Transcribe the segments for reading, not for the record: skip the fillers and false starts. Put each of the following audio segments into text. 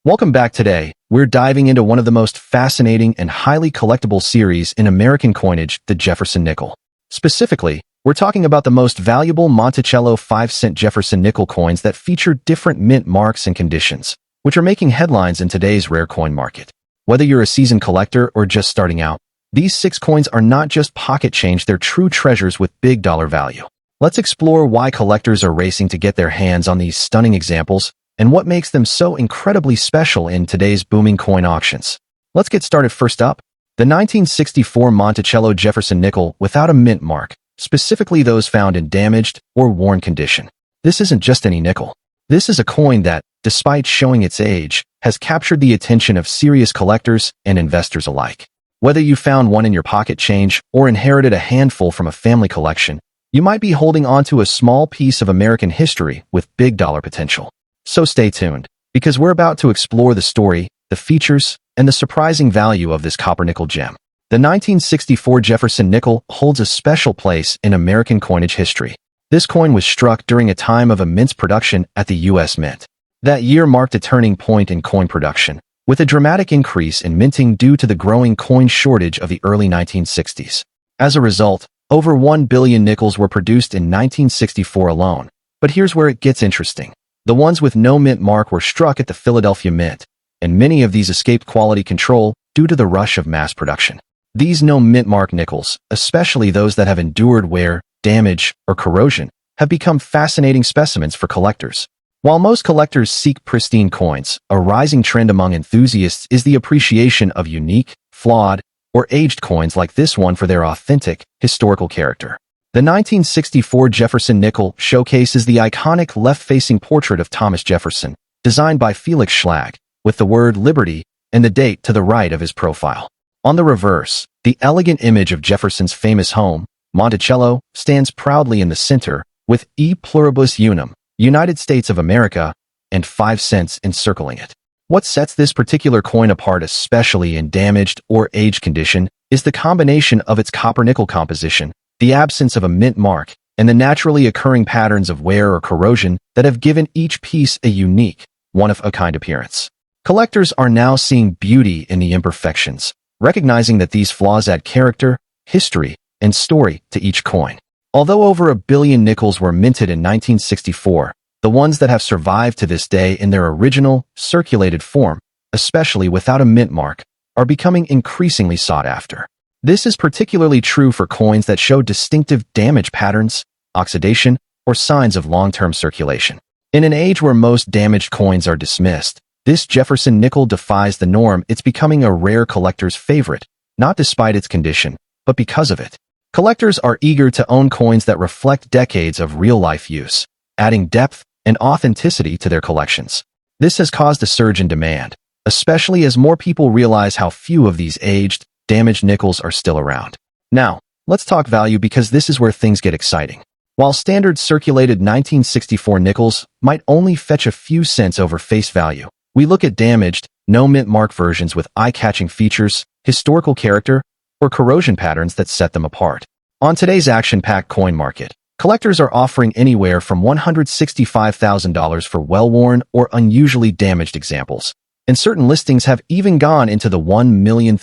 Welcome back. Today. We're diving into one of the most fascinating and highly collectible series in American coinage, the Jefferson nickel. Specifically, we're talking about the most valuable Monticello 5-cent Jefferson nickel coins that feature different mint marks and conditions, which are making headlines in today's rare coin market. Whether you're a seasoned collector or just starting out, these 6 coins are not just pocket change, they're true treasures with big dollar value. Let's explore why collectors are racing to get their hands on these stunning examples and what makes them so incredibly special in today's booming coin auctions. Let's get started. First up, the 1964 Monticello Jefferson nickel without a mint mark, specifically those found in damaged or worn condition. This isn't just any nickel. This is a coin that, despite showing its age, has captured the attention of serious collectors and investors alike. Whether you found one in your pocket change or inherited a handful from a family collection, you might be holding onto a small piece of American history with big dollar potential. So stay tuned, because we're about to explore the story, the features, and the surprising value of this copper-nickel gem. The 1964 Jefferson nickel holds a special place in American coinage history. This coin was struck during a time of immense production at the U.S. Mint. That year marked a turning point in coin production, with a dramatic increase in minting due to the growing coin shortage of the early 1960s. As a result, over 1 billion nickels were produced in 1964 alone. But here's where it gets interesting. The ones with no mint mark were struck at the Philadelphia Mint, and many of these escaped quality control due to the rush of mass production. These no mint mark nickels, especially those that have endured wear, damage, or corrosion, have become fascinating specimens for collectors. While most collectors seek pristine coins, a rising trend among enthusiasts is the appreciation of unique, flawed, or aged coins like this one for their authentic, historical character. The 1964 Jefferson nickel showcases the iconic left-facing portrait of Thomas Jefferson, designed by Felix Schlag, with the word Liberty and the date to the right of his profile. On the reverse, the elegant image of Jefferson's famous home, Monticello, stands proudly in the center, with E Pluribus Unum, United States of America, and 5 cents encircling it. What sets this particular coin apart, especially in damaged or aged condition, is the combination of its copper-nickel composition, the absence of a mint mark, and the naturally occurring patterns of wear or corrosion that have given each piece a unique, one-of-a-kind appearance. Collectors are now seeing beauty in the imperfections, recognizing that these flaws add character, history, and story to each coin. Although over 1 billion nickels were minted in 1964, the ones that have survived to this day in their original, circulated form, especially without a mint mark, are becoming increasingly sought after. This is particularly true for coins that show distinctive damage patterns, oxidation, or signs of long-term circulation. In an age where most damaged coins are dismissed, this Jefferson nickel defies the norm. It's becoming a rare collector's favorite, not despite its condition, but because of it. Collectors are eager to own coins that reflect decades of real-life use, adding depth and authenticity to their collections. This has caused a surge in demand, especially as more people realize how few of these aged, damaged nickels are still around. Now, let's talk value, because this is where things get exciting. While standard circulated 1964 nickels might only fetch a few cents over face value, we look at damaged, no mint mark versions with eye-catching features, historical character, or corrosion patterns that set them apart. On today's action-packed coin market, collectors are offering anywhere from $165,000 for well-worn or unusually damaged examples, and certain listings have even gone into the $1 million,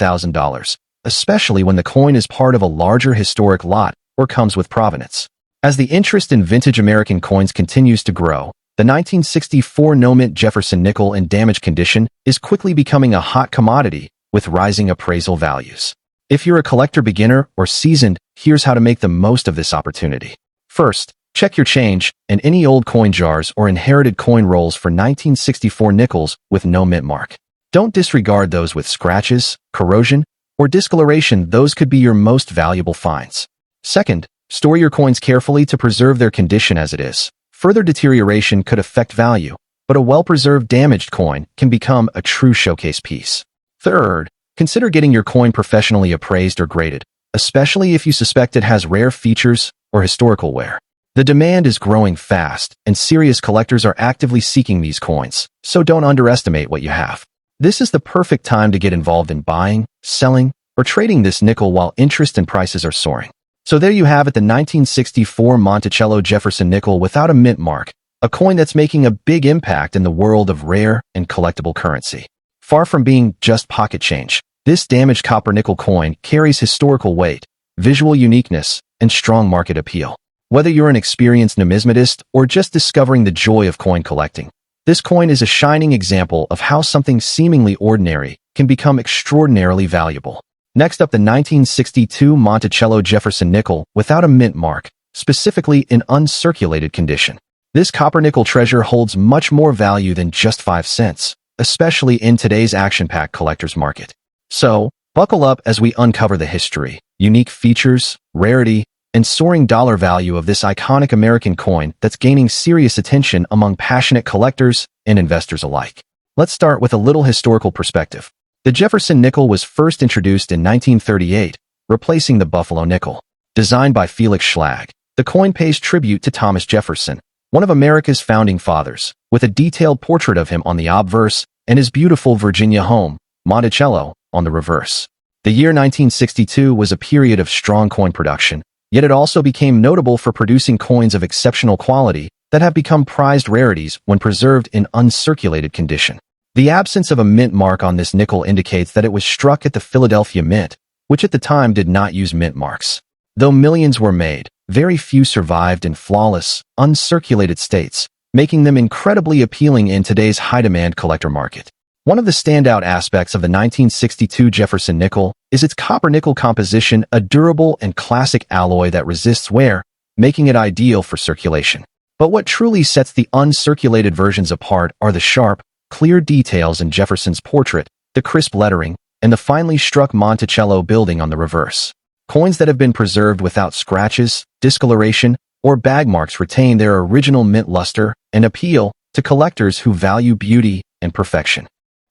especially when the coin is part of a larger historic lot or comes with provenance. As the interest in vintage American coins continues to grow, the 1964 no-mint Jefferson nickel in damaged condition is quickly becoming a hot commodity with rising appraisal values. If you're a collector beginner or seasoned, here's how to make the most of this opportunity. First, check your change and any old coin jars or inherited coin rolls for 1964 nickels with no mint mark. Don't disregard those with scratches, corrosion, or discoloration. Those could be your most valuable finds. Second, store your coins carefully to preserve their condition as it is. Further deterioration could affect value, but a well-preserved damaged coin can become a true showcase piece. Third, consider getting your coin professionally appraised or graded, especially if you suspect it has rare features or historical wear. The demand is growing fast, and serious collectors are actively seeking these coins, so don't underestimate what you have. This is the perfect time to get involved in buying, selling, or trading this nickel while interest and prices are soaring. So there you have it, the 1964 Monticello Jefferson nickel without a mint mark, a coin that's making a big impact in the world of rare and collectible currency. Far from being just pocket change, this damaged copper-nickel coin carries historical weight, visual uniqueness, and strong market appeal. Whether you're an experienced numismatist or just discovering the joy of coin collecting, this coin is a shining example of how something seemingly ordinary can become extraordinarily valuable. Next up, the 1962 Monticello Jefferson nickel without a mint mark, specifically in uncirculated condition. This copper-nickel treasure holds much more value than just 5 cents, especially in today's action-packed collector's market. So, buckle up as we uncover the history, unique features, rarity, and soaring dollar value of this iconic American coin that's gaining serious attention among passionate collectors and investors alike. Let's start with a little historical perspective. The Jefferson nickel was first introduced in 1938, replacing the Buffalo nickel. Designed by Felix Schlag, the coin pays tribute to Thomas Jefferson, one of America's founding fathers, with a detailed portrait of him on the obverse and his beautiful Virginia home, Monticello, on the reverse. The year 1962 was a period of strong coin production, yet it also became notable for producing coins of exceptional quality that have become prized rarities when preserved in uncirculated condition. The absence of a mint mark on this nickel indicates that it was struck at the Philadelphia Mint, which at the time did not use mint marks. Though millions were made, very few survived in flawless, uncirculated states, making them incredibly appealing in today's high-demand collector market. One of the standout aspects of the 1962 Jefferson nickel is its copper-nickel composition, a durable and classic alloy that resists wear, making it ideal for circulation. But what truly sets the uncirculated versions apart are the sharp, clear details in Jefferson's portrait, the crisp lettering, and the finely struck Monticello building on the reverse. Coins that have been preserved without scratches, discoloration, or bag marks retain their original mint luster and appeal to collectors who value beauty and perfection.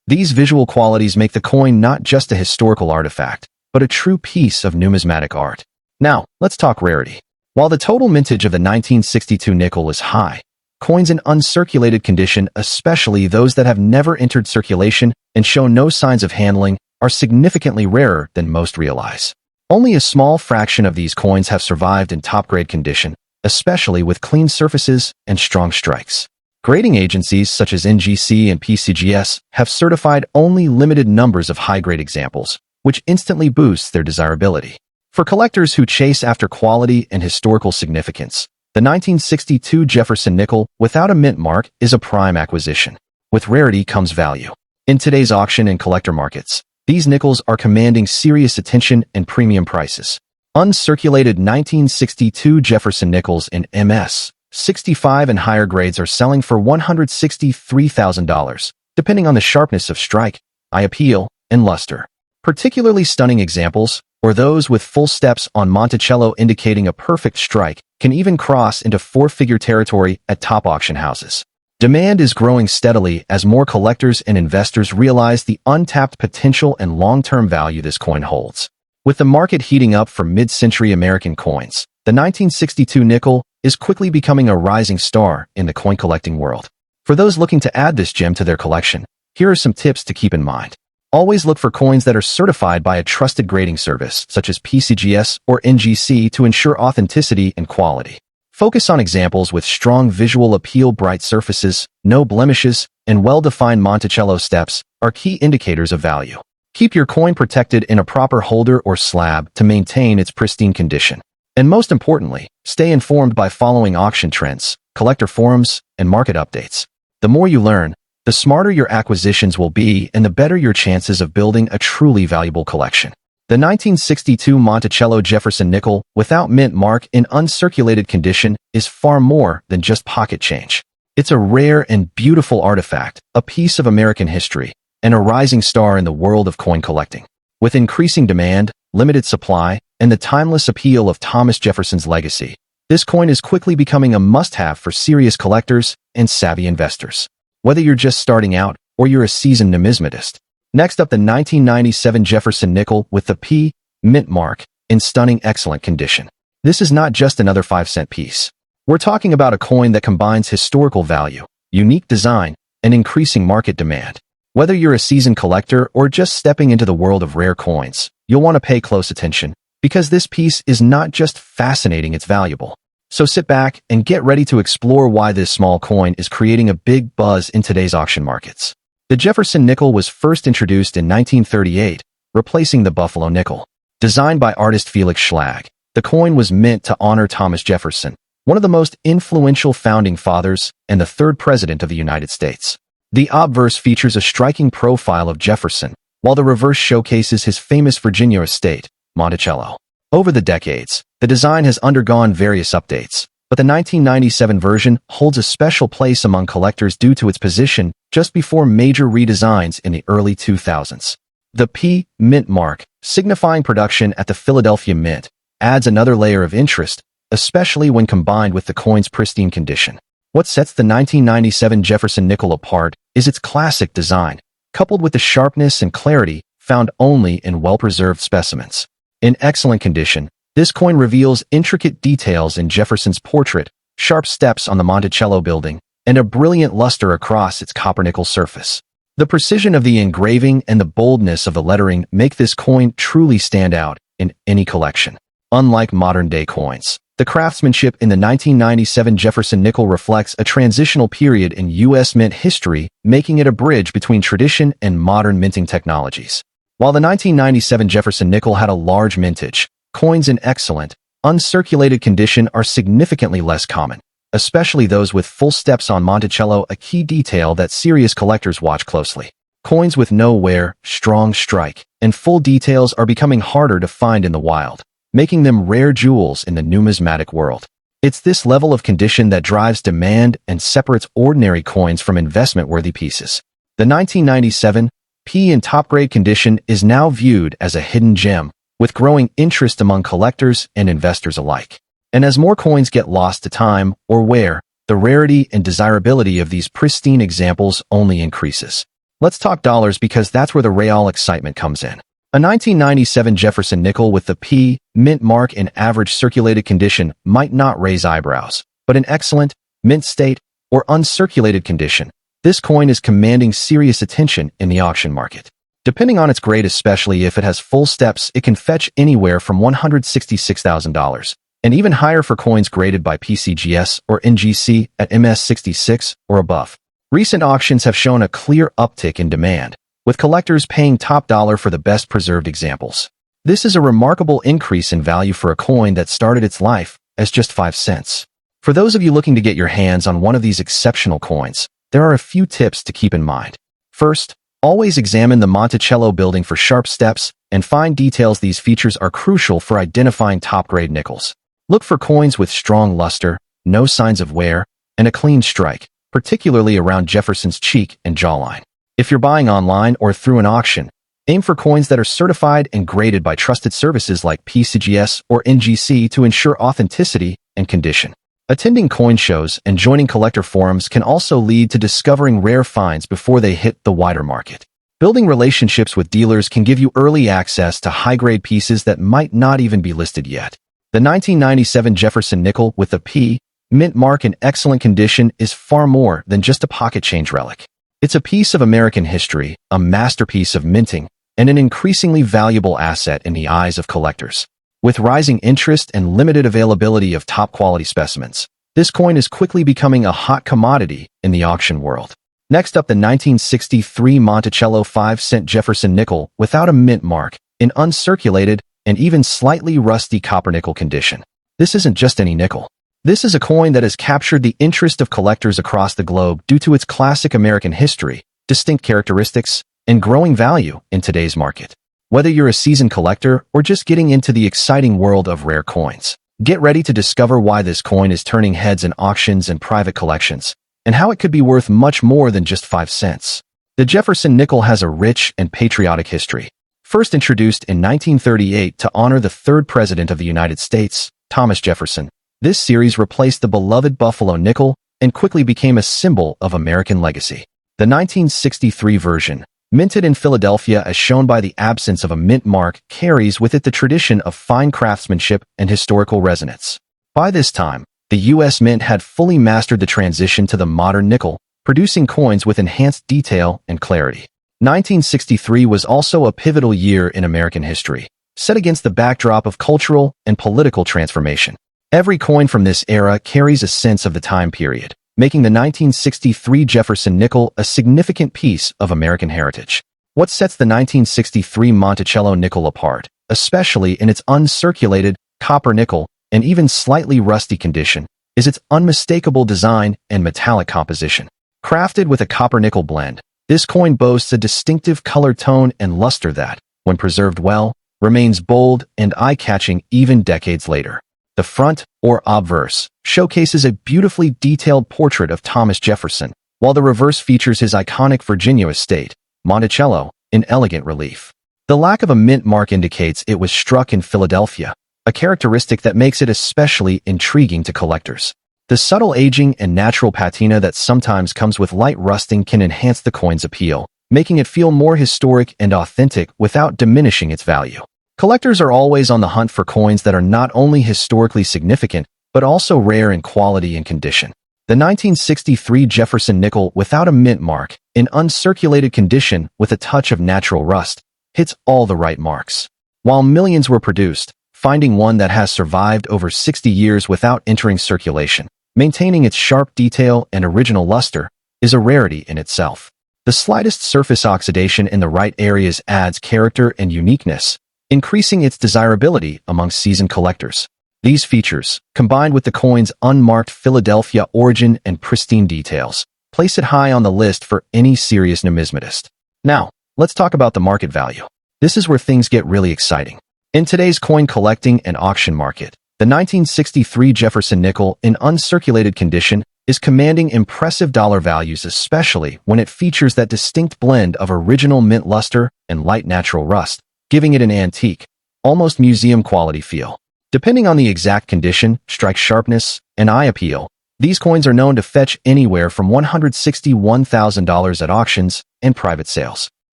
These visual qualities make the coin not just a historical artifact, but a true piece of numismatic art. Now, let's talk rarity. While the total mintage of the 1962 nickel is high, coins in uncirculated condition, especially those that have never entered circulation and show no signs of handling, are significantly rarer than most realize. Only a small fraction of these coins have survived in top-grade condition, especially with clean surfaces and strong strikes. Grading agencies such as NGC and PCGS have certified only limited numbers of high-grade examples, which instantly boosts their desirability. For collectors who chase after quality and historical significance, the 1962 Jefferson nickel without a mint mark is a prime acquisition. With rarity comes value. In today's auction and collector markets, these nickels are commanding serious attention and premium prices. Uncirculated 1962 Jefferson nickels in MS 65 and higher grades are selling for $163,000, depending on the sharpness of strike, eye appeal, and luster. Particularly stunning examples, or those with full steps on Monticello indicating a perfect strike, can even cross into four-figure territory at top auction houses. Demand is growing steadily as more collectors and investors realize the untapped potential and long-term value this coin holds. With the market heating up for mid-century American coins, the 1962 nickel is quickly becoming a rising star in the coin collecting world. For those looking to add this gem to their collection, here are some tips to keep in mind. Always look for coins that are certified by a trusted grading service, such as PCGS or NGC, to ensure authenticity and quality. Focus on examples with strong visual appeal. Bright surfaces, no blemishes, and well-defined Monticello steps are key indicators of value. Keep your coin protected in a proper holder or slab to maintain its pristine condition. And most importantly, stay informed by following auction trends, collector forums, and market updates. The more you learn, the smarter your acquisitions will be and the better your chances of building a truly valuable collection. The 1962 Monticello Jefferson nickel without mint mark in uncirculated condition is far more than just pocket change. It's a rare and beautiful artifact, a piece of American history, and a rising star in the world of coin collecting. With increasing demand, limited supply, and the timeless appeal of Thomas Jefferson's legacy, this coin is quickly becoming a must-have for serious collectors and savvy investors. Whether you're just starting out or you're a seasoned numismatist. Next up, the 1997 Jefferson nickel with the P mint mark in stunning excellent condition. This is not just another 5-cent piece. We're talking about a coin that combines historical value, unique design, and increasing market demand. Whether you're a seasoned collector or just stepping into the world of rare coins, you'll want to pay close attention, because this piece is not just fascinating, it's valuable. So sit back and get ready to explore why this small coin is creating a big buzz in today's auction markets. The Jefferson nickel was first introduced in 1938, replacing the Buffalo nickel. Designed by artist Felix Schlag, the coin was meant to honor Thomas Jefferson, one of the most influential founding fathers and the third president of the United States. The obverse features a striking profile of Jefferson, while the reverse showcases his famous Virginia estate, Monticello. Over the decades, the design has undergone various updates, but the 1997 version holds a special place among collectors due to its position just before major redesigns in the early 2000s. The P Mint mark, signifying production at the Philadelphia Mint, adds another layer of interest, especially when combined with the coin's pristine condition. What sets the 1997 Jefferson nickel apart is its classic design, coupled with the sharpness and clarity found only in well-preserved specimens. In excellent condition, this coin reveals intricate details in Jefferson's portrait, sharp steps on the Monticello building, and a brilliant luster across its copper-nickel surface. The precision of the engraving and the boldness of the lettering make this coin truly stand out in any collection. Unlike modern-day coins, the craftsmanship in the 1997 Jefferson nickel reflects a transitional period in U.S. mint history, making it a bridge between tradition and modern minting technologies. While the 1997 Jefferson nickel had a large mintage, coins in excellent, uncirculated condition are significantly less common, especially those with full steps on Monticello, a key detail that serious collectors watch closely. Coins with no wear, strong strike, and full details are becoming harder to find in the wild, making them rare jewels in the numismatic world. It's this level of condition that drives demand and separates ordinary coins from investment-worthy pieces. The 1997 P in top-grade condition is now viewed as a hidden gem, with growing interest among collectors and investors alike. And as more coins get lost to time or wear, the rarity and desirability of these pristine examples only increases. Let's talk dollars because that's where the real excitement comes in. A 1997 Jefferson nickel with the P Mint mark in average circulated condition might not raise eyebrows, but in excellent, mint state, or uncirculated condition, this coin is commanding serious attention in the auction market. Depending on its grade, especially if it has full steps, it can fetch anywhere from $166,000, and even higher for coins graded by PCGS or NGC at MS66 or above. Recent auctions have shown a clear uptick in demand, with collectors paying top dollar for the best preserved examples. This is a remarkable increase in value for a coin that started its life as just 5 cents. For those of you looking to get your hands on one of these exceptional coins, there are a few tips to keep in mind. First, always examine the Monticello building for sharp steps and fine details. These features are crucial for identifying top-grade nickels. Look for coins with strong luster, no signs of wear, and a clean strike, particularly around Jefferson's cheek and jawline. If you're buying online or through an auction, aim for coins that are certified and graded by trusted services like PCGS or NGC to ensure authenticity and condition. Attending coin shows and joining collector forums can also lead to discovering rare finds before they hit the wider market. Building relationships with dealers can give you early access to high-grade pieces that might not even be listed yet. The 1997 Jefferson nickel with the P Mint mark in excellent condition is far more than just a pocket change relic. It's a piece of American history, a masterpiece of minting, and an increasingly valuable asset in the eyes of collectors. With rising interest and limited availability of top-quality specimens, this coin is quickly becoming a hot commodity in the auction world. Next up, the 1963 Monticello 5-cent Jefferson nickel without a mint mark, in uncirculated and even slightly rusty copper-nickel condition. This isn't just any nickel. This is a coin that has captured the interest of collectors across the globe due to its classic American history, distinct characteristics, and growing value in today's market. Whether you're a seasoned collector or just getting into the exciting world of rare coins, get ready to discover why this coin is turning heads in auctions and private collections, and how it could be worth much more than just 5 cents. The Jefferson nickel has a rich and patriotic history. First introduced in 1938 to honor the third president of the United States, Thomas Jefferson, this series replaced the beloved Buffalo nickel and quickly became a symbol of American legacy. The 1963 version, minted in Philadelphia as shown by the absence of a mint mark, carries with it the tradition of fine craftsmanship and historical resonance. By this time, the U.S. Mint had fully mastered the transition to the modern nickel, producing coins with enhanced detail and clarity. 1963 was also a pivotal year in American history, set against the backdrop of cultural and political transformation. Every coin from this era carries a sense of the time period, making the 1963 Jefferson nickel a significant piece of American heritage. What sets the 1963 Monticello nickel apart, especially in its uncirculated, copper nickel, and even slightly rusty condition, is its unmistakable design and metallic composition. Crafted with a copper-nickel blend, this coin boasts a distinctive color tone and luster that, when preserved well, remains bold and eye-catching even decades later. The front, or obverse, showcases a beautifully detailed portrait of Thomas Jefferson, while the reverse features his iconic Virginia estate, Monticello, in elegant relief. The lack of a mint mark indicates it was struck in Philadelphia, a characteristic that makes it especially intriguing to collectors. The subtle aging and natural patina that sometimes comes with light rusting can enhance the coin's appeal, making it feel more historic and authentic without diminishing its value. Collectors are always on the hunt for coins that are not only historically significant, but also rare in quality and condition. The 1963 Jefferson nickel without a mint mark, in uncirculated condition with a touch of natural rust, hits all the right marks. While millions were produced, finding one that has survived over 60 years without entering circulation, maintaining its sharp detail and original luster, is a rarity in itself. The slightest surface oxidation in the right areas adds character and uniqueness, increasing its desirability among seasoned collectors. These features, combined with the coin's unmarked Philadelphia origin and pristine details, place it high on the list for any serious numismatist. Now, let's talk about the market value. This is where things get really exciting. In today's coin collecting and auction market, the 1963 Jefferson nickel in uncirculated condition is commanding impressive dollar values, especially when it features that distinct blend of original mint luster and light natural rust, giving it an antique, almost museum-quality feel. Depending on the exact condition, strike sharpness, and eye appeal, these coins are known to fetch anywhere from $161,000 at auctions and private sales.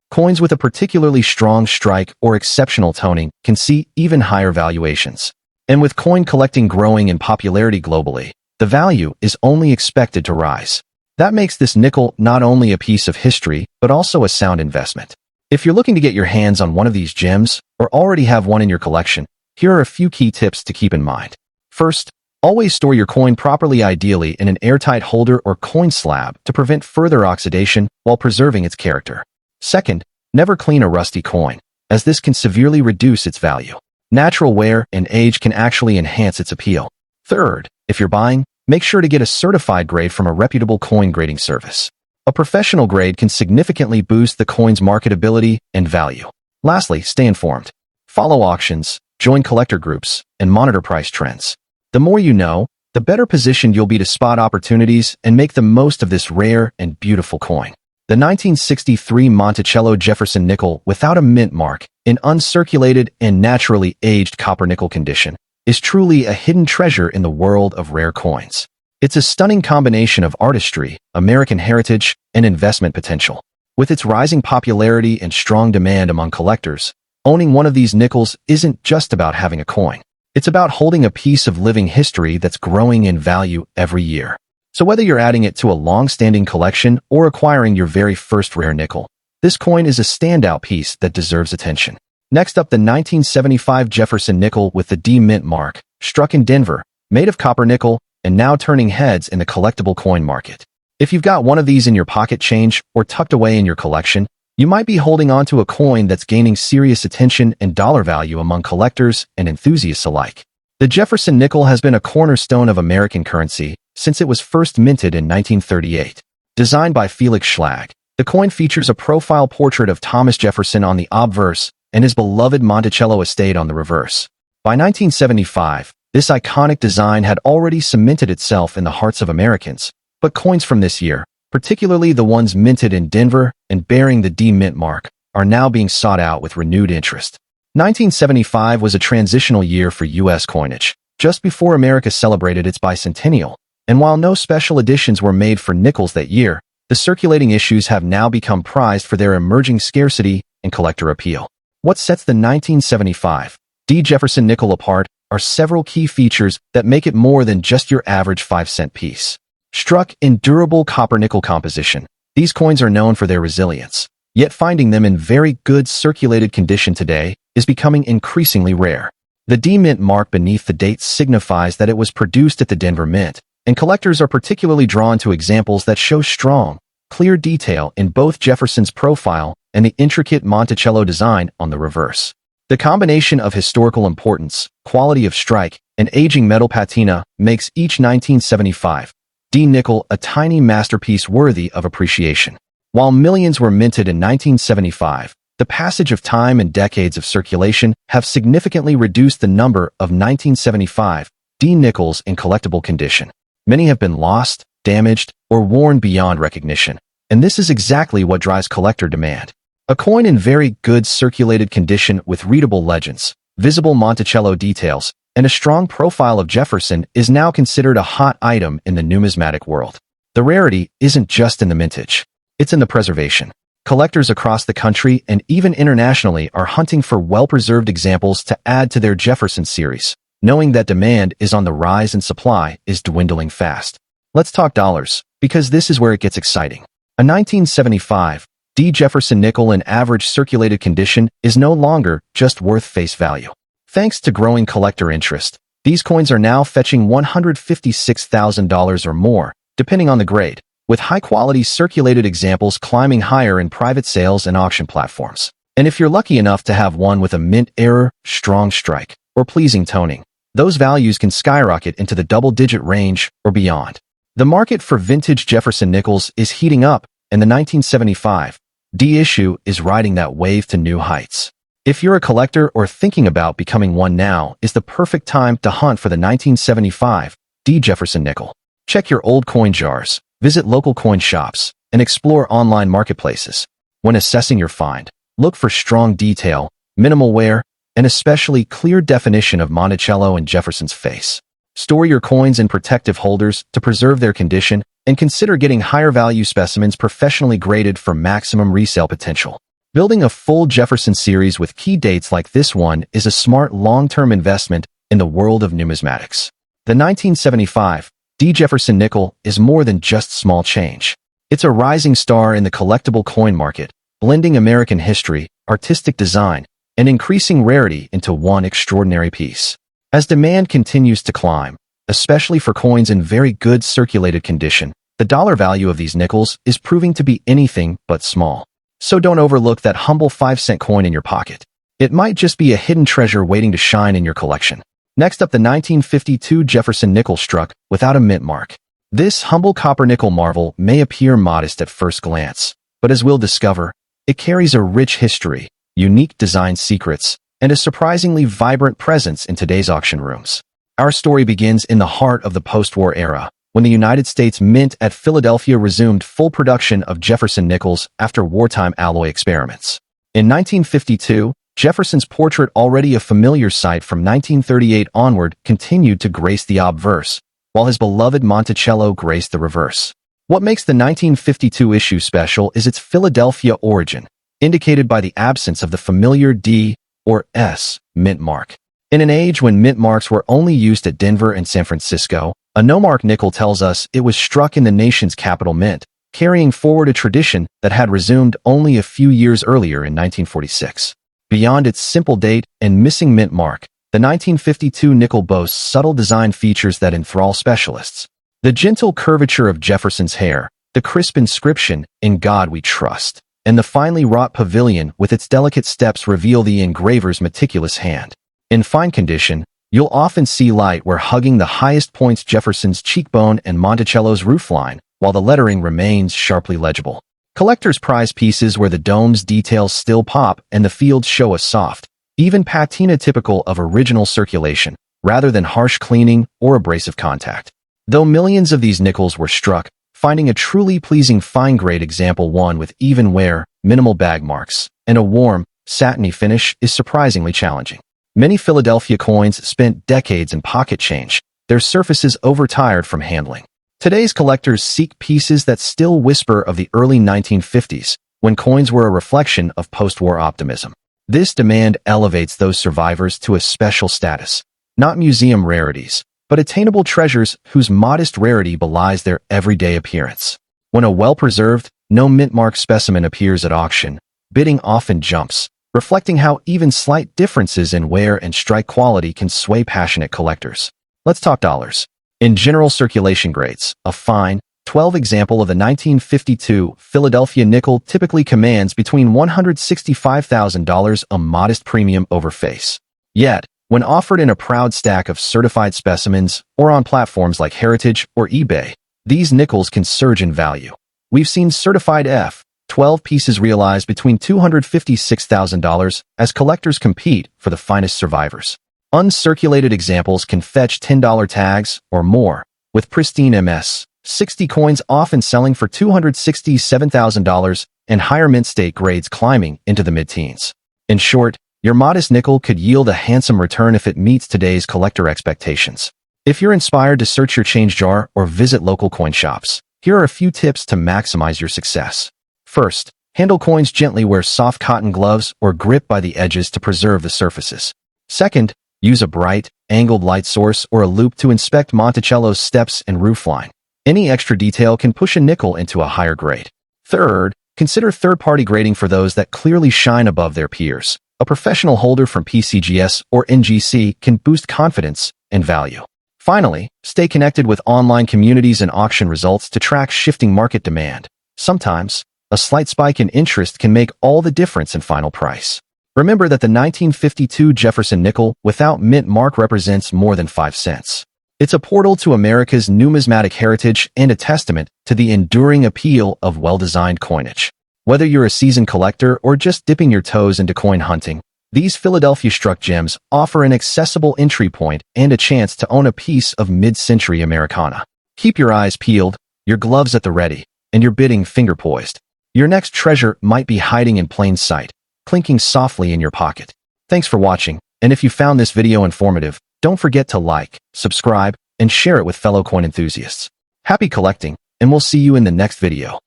Coins with a particularly strong strike or exceptional toning can see even higher valuations. And with coin collecting growing in popularity globally, the value is only expected to rise. That makes this nickel not only a piece of history, but also a sound investment. If you're looking to get your hands on one of these gems, or already have one in your collection, here are a few key tips to keep in mind. First, always store your coin properly, ideally in an airtight holder or coin slab to prevent further oxidation while preserving its character. Second, never clean a rusty coin, as this can severely reduce its value. Natural wear and age can actually enhance its appeal. Third, if you're buying, make sure to get a certified grade from a reputable coin grading service. A professional grade can significantly boost the coin's marketability and value. Lastly, stay informed. Follow auctions, join collector groups, and monitor price trends. The more you know, the better positioned you'll be to spot opportunities and make the most of this rare and beautiful coin. The 1963 Monticello Jefferson nickel without a mint mark, in uncirculated and naturally aged copper-nickel condition, is truly a hidden treasure in the world of rare coins. It's a stunning combination of artistry, American heritage, and investment potential. With its rising popularity and strong demand among collectors, owning one of these nickels isn't just about having a coin. It's about holding a piece of living history that's growing in value every year. So whether you're adding it to a long-standing collection or acquiring your very first rare nickel, this coin is a standout piece that deserves attention. Next up, the 1975 Jefferson nickel with the D mint mark, struck in Denver, made of copper nickel, and now turning heads in the collectible coin market. If you've got one of these in your pocket change or tucked away in your collection, you might be holding on to a coin that's gaining serious attention and dollar value among collectors and enthusiasts alike. The Jefferson nickel has been a cornerstone of American currency since it was first minted in 1938. Designed by Felix Schlag, the coin features a profile portrait of Thomas Jefferson on the obverse and his beloved Monticello estate on the reverse. By 1975, this iconic design had already cemented itself in the hearts of Americans, but coins from this year, particularly the ones minted in Denver and bearing the D mint mark, are now being sought out with renewed interest. 1975 was a transitional year for U.S. coinage, just before America celebrated its bicentennial, and while no special editions were made for nickels that year, the circulating issues have now become prized for their emerging scarcity and collector appeal. What sets the 1975 D. Jefferson nickel apart are several key features that make it more than just your average 5-cent piece. Struck in durable copper-nickel composition, these coins are known for their resilience, yet finding them in very good circulated condition today is becoming increasingly rare. The D mint mark beneath the date signifies that it was produced at the Denver Mint, and collectors are particularly drawn to examples that show strong, clear detail in both Jefferson's profile and the intricate Monticello design on the reverse. The combination of historical importance, quality of strike, and aging metal patina makes each 1975 D nickel a tiny masterpiece worthy of appreciation. While millions were minted in 1975, the passage of time and decades of circulation have significantly reduced the number of 1975 D nickels in collectible condition. Many have been lost, damaged, or worn beyond recognition, and this is exactly what drives collector demand. A coin in very good circulated condition with readable legends, visible Monticello details, and a strong profile of Jefferson is now considered a hot item in the numismatic world. The rarity isn't just in the mintage. It's in the preservation. Collectors across the country and even internationally are hunting for well-preserved examples to add to their Jefferson series, knowing that demand is on the rise and supply is dwindling fast. Let's talk dollars, because this is where it gets exciting. A 1975 D Jefferson nickel in average circulated condition is no longer just worth face value. Thanks to growing collector interest, these coins are now fetching $156,000 or more, depending on the grade, with high-quality circulated examples climbing higher in private sales and auction platforms. And if you're lucky enough to have one with a mint error, strong strike, or pleasing toning, those values can skyrocket into the double-digit range or beyond. The market for vintage Jefferson nickels is heating up, and the 1975 D issue is riding that wave to new heights. If you're a collector or thinking about becoming one, now is the perfect time to hunt for the 1975 D Jefferson nickel. Check your old coin jars, visit local coin shops, and explore online marketplaces. When assessing your find, look for strong detail, minimal wear, and especially clear definition of Monticello and Jefferson's face. Store your coins in protective holders to preserve their condition, and consider getting higher value specimens professionally graded for maximum resale potential. Building a full Jefferson series with key dates like this one is a smart long-term investment in the world of numismatics. The 1975 D Jefferson nickel is more than just small change. It's a rising star in the collectible coin market, blending American history, artistic design, and increasing rarity into one extraordinary piece. As demand continues to climb, especially for coins in very good circulated condition, the dollar value of these nickels is proving to be anything but small. So don't overlook that humble 5-cent coin in your pocket. It might just be a hidden treasure waiting to shine in your collection. Next up, the 1952 Jefferson nickel struck without a mint mark. This humble copper nickel marvel may appear modest at first glance, but as we'll discover, it carries a rich history, unique design secrets, and a surprisingly vibrant presence in today's auction rooms. Our story begins in the heart of the post-war era, when the United States Mint at Philadelphia resumed full production of Jefferson nickels after wartime alloy experiments. In 1952, Jefferson's portrait, already a familiar sight from 1938 onward, continued to grace the obverse, while his beloved Monticello graced the reverse. What makes the 1952 issue special is its Philadelphia origin, indicated by the absence of the familiar D or S mint mark. In an age when mint marks were only used at Denver and San Francisco, a no-mark nickel tells us it was struck in the nation's capital mint, carrying forward a tradition that had resumed only a few years earlier in 1946. Beyond its simple date and missing mint mark, the 1952 nickel boasts subtle design features that enthrall specialists. The gentle curvature of Jefferson's hair, the crisp inscription, "In God We Trust," and the finely wrought pavilion with its delicate steps reveal the engraver's meticulous hand. In fine condition, you'll often see light where hugging the highest points Jefferson's cheekbone and Monticello's roofline, while the lettering remains sharply legible. Collectors prize pieces where the dome's details still pop and the fields show a soft, even patina typical of original circulation, rather than harsh cleaning or abrasive contact. Though millions of these nickels were struck, finding a truly pleasing fine-grade example, one with even wear, minimal bag marks, and a warm, satiny finish is surprisingly challenging. Many Philadelphia coins spent decades in pocket change, their surfaces overtired from handling. Today's collectors seek pieces that still whisper of the early 1950s, when coins were a reflection of post-war optimism. This demand elevates those survivors to a special status, not museum rarities, but attainable treasures whose modest rarity belies their everyday appearance. When a well-preserved, no mint mark specimen appears at auction, bidding often jumps, reflecting how even slight differences in wear and strike quality can sway passionate collectors. Let's talk dollars. In general circulation grades, a fine, 12 example of the 1952 Philadelphia nickel typically commands between $165,000, a modest premium over face. Yet, when offered in a proud stack of certified specimens or on platforms like Heritage or eBay, these nickels can surge in value. We've seen certified F12 pieces realize between $256,000 as collectors compete for the finest survivors. Uncirculated examples can fetch $10 tags or more, with pristine MS-60 coins often selling for $267,000 and higher mint state grades climbing into the mid-teens. In short, your modest nickel could yield a handsome return if it meets today's collector expectations. If you're inspired to search your change jar or visit local coin shops, here are a few tips to maximize your success. First, handle coins gently. Wear soft cotton gloves or grip by the edges to preserve the surfaces. Second, use a bright, angled light source or a loupe to inspect Monticello's steps and roofline. Any extra detail can push a nickel into a higher grade. Third, consider third-party grading for those that clearly shine above their peers. A professional holder from PCGS or NGC can boost confidence and value. Finally, stay connected with online communities and auction results to track shifting market demand. Sometimes, a slight spike in interest can make all the difference in final price. Remember that the 1952 Jefferson nickel without mint mark represents more than 5 cents. It's a portal to America's numismatic heritage and a testament to the enduring appeal of well-designed coinage. Whether you're a seasoned collector or just dipping your toes into coin hunting, these Philadelphia-struck gems offer an accessible entry point and a chance to own a piece of mid-century Americana. Keep your eyes peeled, your gloves at the ready, and your bidding finger-poised. Your next treasure might be hiding in plain sight, clinking softly in your pocket. Thanks for watching, and if you found this video informative, don't forget to like, subscribe, and share it with fellow coin enthusiasts. Happy collecting, and we'll see you in the next video.